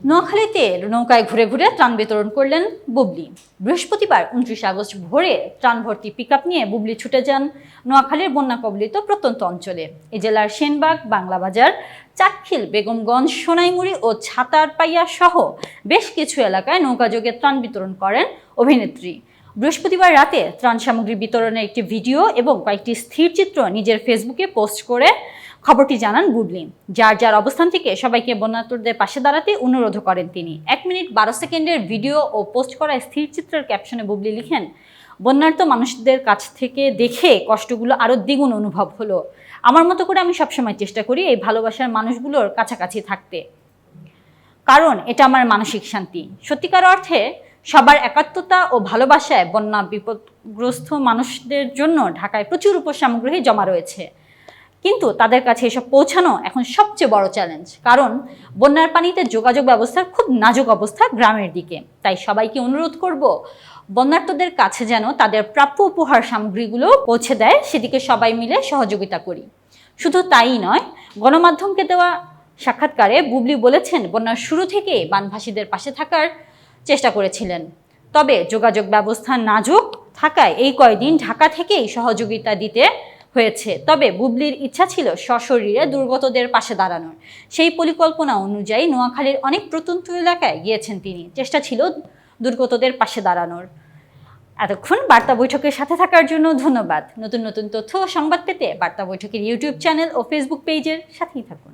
নোয়াখালীতে নৌকায় ঘুরে ঘুরে ত্রাণ বিতরণ করলেন বুবলি। বৃহস্পতিবার 29 আগস্ট ভোরে ত্রাণ ভর্তি পিকআপ নিয়ে বুবলি ছুটে যান নোয়াখালীর বন্যা কবলিত প্রত্যন্ত অঞ্চলে। এই জেলার সেনবাগ, বাংলাবাজার, চাটখিল, বেগমগঞ্জ, সোনাইমুড়ি ও ছাতারপাইয়া সহ বেশ কিছু এলাকায় নৌকাযোগে ত্রাণ বিতরণ করেন অভিনেত্রী। বৃহস্পতিবার রাতে ত্রাণ সামগ্রী বিতরণের একটি ভিডিও এবং কয়েকটি স্থিরচিত্র নিজের ফেসবুকে পোস্ট করে খবরটি জানান বুবলি। যার যার অবস্থান থেকে সবাইকে বন্যার্তদের পাশে দাঁড়াতে অনুরোধ করেন তিনি। 1 মিনিট 12 সেকেন্ডের ভিডিও ও পোস্ট করা স্থিরচিত্রের ক্যাপশনে বুবলি লিখেন, বন্যার্ত মানুষদের কাছ থেকে দেখে কষ্টগুলো আরও দ্বিগুণ অনুভব হলো। আমার মতো করে আমি সবসময় চেষ্টা করি এই ভালোবাসার মানুষগুলোর কাছাকাছি থাকতে, কারণ এটা আমার মানসিক শান্তি। সত্যিকার অর্থে সবার একাত্মতা ও ভালোবাসায় বন্যা বিপদগ্রস্ত মানুষদের জন্য ঢাকায় প্রচুর উপসামগ্রী জমা রয়েছে, কিন্তু তাদের কাছে এসব পৌঁছানো এখন সবচেয়ে বড় চ্যালেঞ্জ। কারণ বন্যার পানিতে যোগাযোগ ব্যবস্থার খুব নাজুক অবস্থা গ্রামের দিকে। তাই সবাইকে অনুরোধ করব, বন্যার্তদের কাছে যেন তাদের প্রাপ্য উপহার সামগ্রীগুলো পৌঁছে দেয়, সেদিকে সবাই মিলে সহযোগিতা করি। শুধু তাই নয়, গণমাধ্যমকে দেওয়া সাক্ষাৎকারে বুবলি বলেছেন, বন্যার শুরু থেকে বানভাসীদের পাশে থাকার চেষ্টা করেছিলেন, তবে যোগাযোগ ব্যবস্থা নাজুক থাকায় এই কয়দিন ঢাকা থেকেই সহযোগিতা দিতে হয়েছে। তবে বুবলির ইচ্ছা ছিল সশরীরে দুর্গতদের পাশে দাঁড়ানোর। সেই পরিকল্পনা অনুযায়ী নোয়াখালীর অনেক প্রত্যন্ত এলাকায় গিয়েছেন তিনি। চেষ্টা ছিল দুর্গতদের পাশে দাঁড়ানোর। এতক্ষণ বার্তা বৈঠকের সাথে থাকার জন্য ধন্যবাদ। নতুন নতুন তথ্য ও সংবাদ পেতে বার্তা বৈঠকের ইউটিউব চ্যানেল ও ফেসবুক পেজের সাথেই থাকুন।